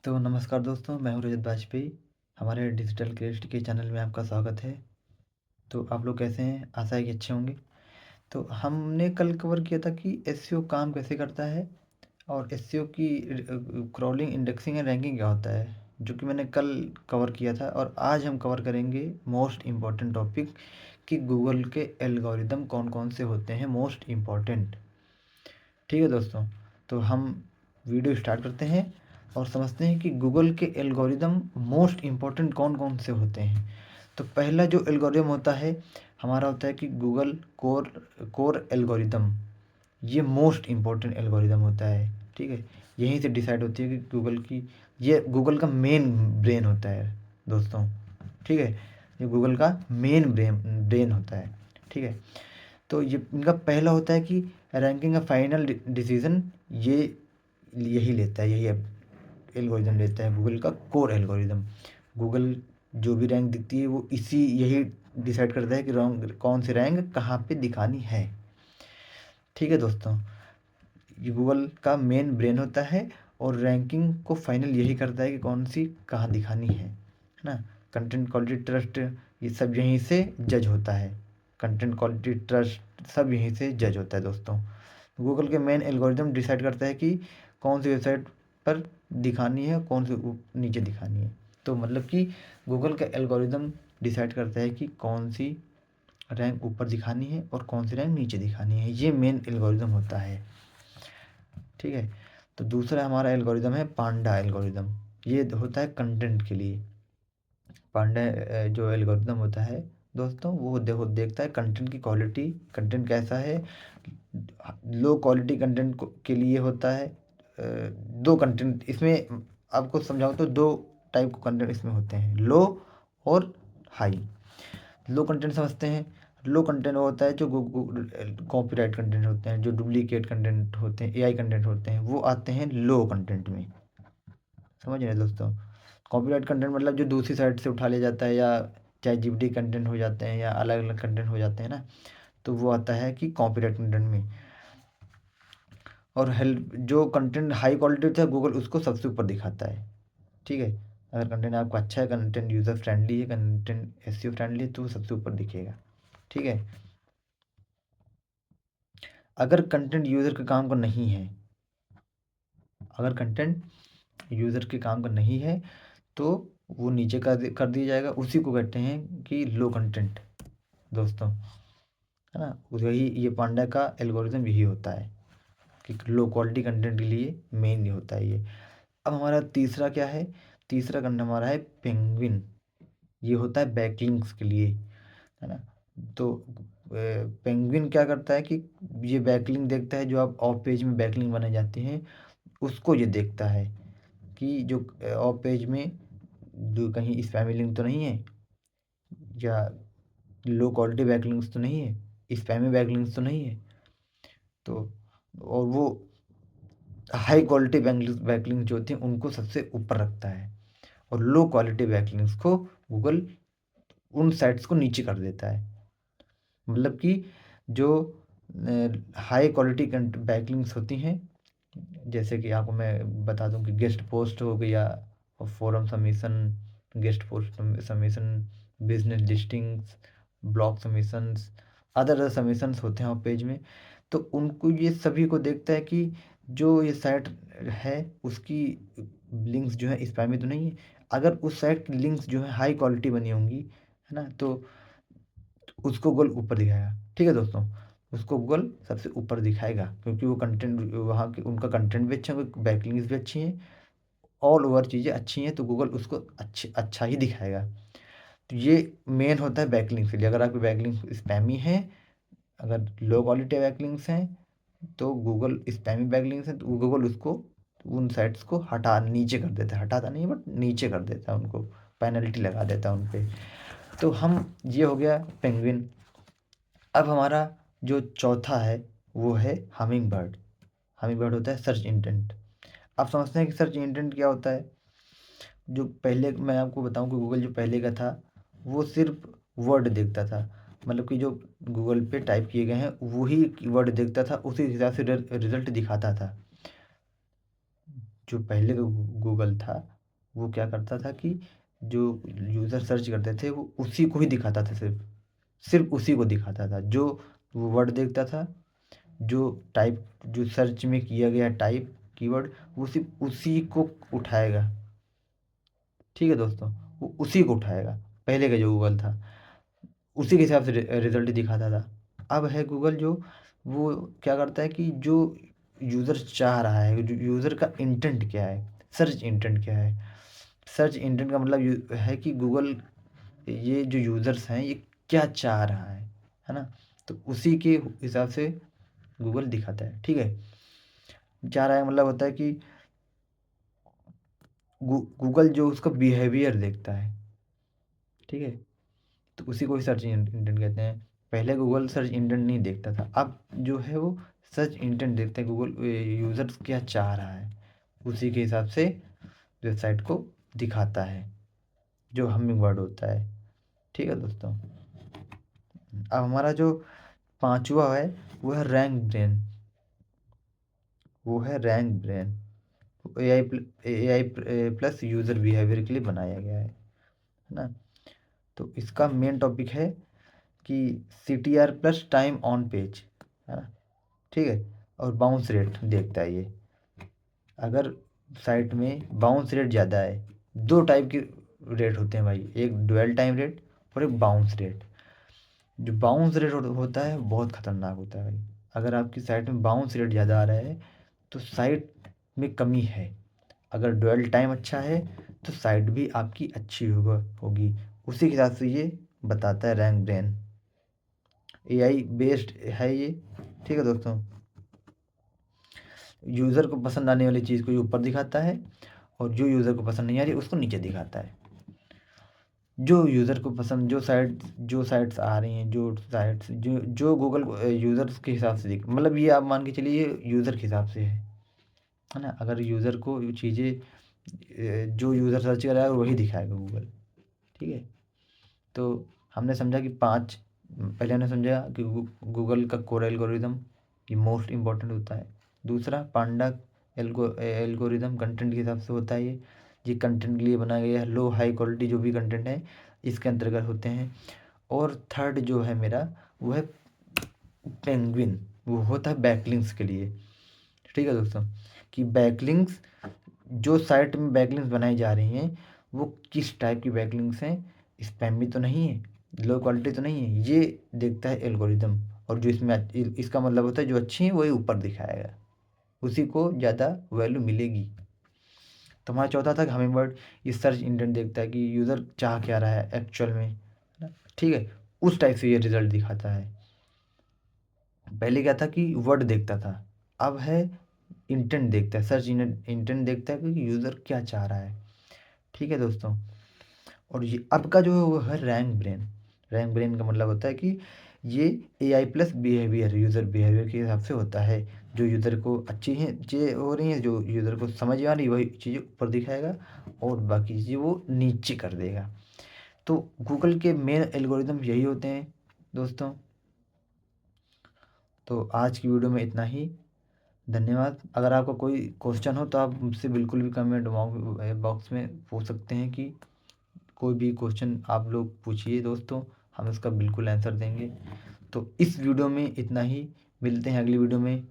तो नमस्कार दोस्तों, मैं हूं रजत वाजपेयी। हमारे डिजिटल क्रिएस्ट के चैनल में आपका स्वागत है। तो आप लोग कैसे हैं? आशा है कि अच्छे होंगे। तो हमने कल कवर किया था कि एसईओ काम कैसे करता है और एसईओ की क्रॉलिंग, इंडेक्सिंग एंड रैंकिंग क्या होता है, जो कि मैंने कल कवर किया था। और आज हम कवर करेंगे मोस्ट इम्पॉर्टेंट टॉपिक कि गूगल के एल्गोरिदम कौन कौन से होते हैं मोस्ट इम्पॉर्टेंट। ठीक है दोस्तों, तो हम वीडियो स्टार्ट करते हैं और समझते हैं कि गूगल के एल्गोरिदम मोस्ट इम्पॉर्टेंट कौन कौन से होते हैं। तो पहला जो एल्गोरिदम होता है हमारा होता है कि गूगल कोर कोर एल्गोरिदम। ये मोस्ट इम्पॉर्टेंट एल्गोरिदम होता है। ठीक है, यहीं से डिसाइड होती है कि गूगल की, ये गूगल का मेन ब्रेन होता है दोस्तों। ठीक है, ये गूगल का मेन ब्रेन होता है। ठीक है, तो ये इनका पहला होता है कि रैंकिंग का फाइनल डिसीजन ये यही लेता है, यही एल्गोरिदम लेता है गूगल का कोर एल्गोरिदम। गूगल जो भी रैंक दिखती है वो इसी यही डिसाइड करता है कि रैंक कौन सी रैंक कहाँ पे दिखानी है। ठीक है दोस्तों, ये गूगल का मेन ब्रेन होता है और रैंकिंग को फाइनल यही करता है कि कौन सी कहाँ दिखानी है ना। कंटेंट क्वालिटी ट्रस्ट ये सब यहीं से जज होता है। कंटेंट क्वालिटी ट्रस्ट सब यहीं से जज होता है दोस्तों। गूगल के मेन एल्गोरिदम डिसाइड करता है कि कौन सी वेबसाइट पर दिखानी है, कौन सी नीचे दिखानी है। तो मतलब कि गूगल का एल्गोरिदम डिसाइड करता है कि कौन सी रैंक ऊपर दिखानी है और कौन सी रैंक नीचे दिखानी है। ये मेन एल्गोरिदम होता है। ठीक है, तो दूसरा हमारा एल्गोरिदम है पांडा एल्गोरिदम। ये होता है कंटेंट के लिए। पांडा जो एल्गोरिदम होता है दोस्तों, वो देखता है कंटेंट की क्वालिटी, कंटेंट कैसा है। लो क्वालिटी कंटेंट के लिए होता है। दो कंटेंट इसमें आपको समझाऊँ तो दो टाइप के कंटेंट इसमें होते हैं, लो और हाई। लो कंटेंट समझते हैं। लो कंटेंट वो होता है जो कॉपीराइट कंटेंट होते हैं, जो डुप्लीकेट कंटेंट होते हैं, एआई कंटेंट होते हैं, वो आते हैं लो कंटेंट में। समझ रहे हैं दोस्तों? कॉपीराइट कंटेंट मतलब जो दूसरी साइट से उठा लिया जाता है, या चाहे जीपीटी कंटेंट हो जाते हैं या अलग अलग कंटेंट हो जाते हैं ना, तो वो आता है कि कॉपीराइट कंटेंट में। और हेल्प जो कंटेंट हाई क्वालिटी होता है गूगल उसको सबसे ऊपर दिखाता है। ठीक है, अगर कंटेंट आपका अच्छा है, कंटेंट यूज़र फ्रेंडली है, कंटेंट एसईओ फ्रेंडली है, तो वो सबसे ऊपर दिखेगा। ठीक है, अगर कंटेंट यूज़र के काम का नहीं है, अगर कंटेंट यूज़र के काम का नहीं है तो वो नीचे कर दिया जाएगा। उसी को कहते हैं कि लो कंटेंट दोस्तों, है ना। वही ये पांडा का एल्गोरिथम यही होता है कि लो क्वालिटी कंटेंट के लिए मेन ये होता है ये। अब हमारा तीसरा क्या है? तीसरा कंटेंट हमारा है पेंगुइन। ये होता है बैकलिंक्स के लिए, है ना। तो पेंगुइन क्या करता है कि ये बैकलिंक देखता है, जो आप ऑफ पेज में बैकलिंक बनाई जाती हैं उसको ये देखता है कि जो ऑफ पेज में जो कहीं स्पैमी लिंक तो नहीं है, या लो क्वालिटी बैकलिंक्स तो नहीं है, स्पैमी बैकलिंक्स तो नहीं है। तो और वो हाई क्वालिटी बैकलिंक जो होती हैं उनको सबसे ऊपर रखता है, और लो क्वालिटी बैकलिंक्स को गूगल उन साइट्स को नीचे कर देता है। मतलब कि जो हाई क्वालिटी बैकलिंक्स होती हैं, जैसे कि आपको मैं बता दूं कि गेस्ट पोस्ट हो गया, और forum submission, guest post submission, business listings, blog submissions, other other submissions होते हैं पेज में। तो उनको ये सभी को देखता है कि जो ये साइट है उसकी लिंक्स जो है स्पैमी तो नहीं है। अगर उस साइट की लिंक्स जो है हाई क्वालिटी बनी होंगी, है ना, तो उसको गूगल ऊपर दिखाएगा। ठीक है दोस्तों, उसको गूगल सबसे ऊपर दिखाएगा क्योंकि वो कंटेंट वहाँ के, उनका कंटेंट भी अच्छा है, बैकलिंक्स भी अच्छी हैं, ऑल ओवर चीज़ें अच्छी हैं, तो गूगल उसको अच्छा ही दिखाएगा। तो ये मेन होता है बैकलिंक्स के लिए। अगर आपके बैकलिंक स्पैमी है, अगर लो क्वालिटी बैकलिंक्स हैं, तो गूगल स्पैमी बैकलिंक्स हैं तो गूगल उसको, उन साइट्स को नीचे कर देता है। हटाता नहीं है बट नीचे कर देता है, उनको पेनल्टी लगा देता है उन पे। तो हम, ये हो गया पेंगुइन। अब हमारा जो चौथा है वो है हमिंग बर्ड। हमिंग बर्ड होता है सर्च इंटेंट। आप समझते हैं कि सर्च इंटेंट क्या होता है? जो पहले मैं आपको बताऊं कि गूगल जो पहले का था वो सिर्फ वर्ड देखता था। मतलब कि जो गूगल पे टाइप किए गए हैं वही वर्ड देखता था, उसी हिसाब से रिजल्ट दिखाता था। जो पहले का गूगल था वो क्या करता था कि जो यूज़र सर्च करते थे वो उसी को ही दिखाता था, सिर्फ उसी को दिखाता था। जो वो वर्ड देखता था, जो टाइप जो सर्च में किया गया टाइप कीवर्ड, वो सिर्फ उसी को उठाएगा। ठीक है दोस्तों, वो उसी को उठाएगा। पहले का जो गूगल था उसी के हिसाब से रिजल्ट दिखाता था। अब है गूगल जो, वो क्या करता है कि जो यूज़र चाह रहा है, जो यूज़र का इंटेंट क्या है, सर्च इंटेंट क्या है। सर्च इंटेंट का मतलब है कि गूगल, ये जो यूज़र्स हैं ये क्या चाह रहा है ना। तो उसी के हिसाब से गूगल दिखाता है। ठीक है, चाह रहा है मतलब होता है कि गूगल जो उसका बिहेवियर देखता है। ठीक है, तो उसी को ही सर्च इंटेंट कहते हैं। पहले गूगल सर्च इंटेंट नहीं देखता था, अब जो है वो सर्च इंटेंट देखते हैं, गूगल यूज़र क्या चाह रहा है, उसी के हिसाब से वेबसाइट को दिखाता है, जो हमिंग वर्ड होता है। ठीक है दोस्तों, अब हमारा जो पांचवा है वो है रैंक ब्रेन। वो है रैंक ब्रेन, ए आई प्लस यूज़र बिहेवियर के लिए बनाया गया है ना। तो इसका मेन टॉपिक है कि CTR plus time on page, है ना। ठीक है, और बाउंस रेट देखता है ये। अगर साइट में बाउंस रेट ज़्यादा है, दो टाइप के रेट होते हैं भाई, एक ड्वेल टाइम रेट और एक बाउंस रेट। जो बाउंस रेट होता है बहुत ख़तरनाक होता है भाई। अगर आपकी साइट में बाउंस रेट ज़्यादा आ रहा है तो साइट में कमी है। अगर ड्वेल टाइम अच्छा है तो साइट भी आपकी अच्छी होगी। उसी के हिसाब से ये बताता है रैंक ब्रेन। AI बेस्ड है ये। ठीक है दोस्तों, यूज़र को पसंद आने वाली चीज़ को ये ऊपर दिखाता है, और जो यूज़र को पसंद नहीं आ रही उसको नीचे दिखाता है। जो यूज़र को पसंद, जो साइट्स आ रही हैं, जो साइट्स जो जो गूगल यूज़र्स के हिसाब से दिख, मतलब ये आप मान के चलिए ये यूज़र के हिसाब से है ना। अगर यूज़र को चीज़ें जो यूज़र सर्च कर रहा है वही दिखाएगा गूगल। ठीक है, तो हमने समझा कि पांच, पहले हमने समझा कि गूगल का कोर एल्गोरिदम ये मोस्ट इम्पॉर्टेंट होता है। दूसरा पांडा एल्गोरिदम कंटेंट के हिसाब से होता है। ये कंटेंट के लिए बनाया गया है, लो हाई क्वालिटी जो भी कंटेंट है इसके अंतर्गत होते हैं। और थर्ड जो है मेरा वो है पेंगुइन, वो होता है बैकलिंक्स के लिए। ठीक है दोस्तों, कि बैकलिंक्स, जो साइट में बैकलिंक्स बनाई जा रही हैं वो किस टाइप की बैकलिंक्स हैं, स्पैमी तो नहीं है, लो क्वालिटी तो नहीं है, ये देखता है एल्गोरिदम। और जो इसमें इसका मतलब होता है जो अच्छी है वही ऊपर दिखाएगा, उसी को ज़्यादा वैल्यू मिलेगी। तो हमारा चौथा था हमिंग बर्ड, ये सर्च इंटेंट देखता है कि यूज़र चाह क्या रहा है एक्चुअल में, है ना। ठीक है, उस टाइप से ये रिजल्ट दिखाता है। पहले क्या था कि वर्ड देखता था, अब है इंटेंट देखता है, सर्च इंटेंट देखता है कि यूज़र क्या चाह रहा है। ठीक है दोस्तों, और ये अब का जो है वो है रैंक ब्रेन। रैंक ब्रेन का मतलब होता है कि ये AI plus behaviour, user behaviour के हिसाब से होता है। जो यूज़र को अच्छी हैं चीज़ें हो रही हैं, जो यूज़र को समझ में आ रही है वही चीज़ें ऊपर दिखाएगा, और बाकी चीज़ें वो नीचे कर देगा। तो गूगल के मेन एल्गोरिदम यही होते हैं दोस्तों। तो आज की वीडियो में इतना ही, धन्यवाद। अगर आपका कोई क्वेश्चन हो तो आप मुझसे बिल्कुल भी कमेंट बॉक्स में पूछ सकते हैं, कि कोई भी क्वेश्चन आप लोग पूछिए दोस्तों, हम इसका बिल्कुल आंसर देंगे। तो इस वीडियो में इतना ही, मिलते हैं अगली वीडियो में।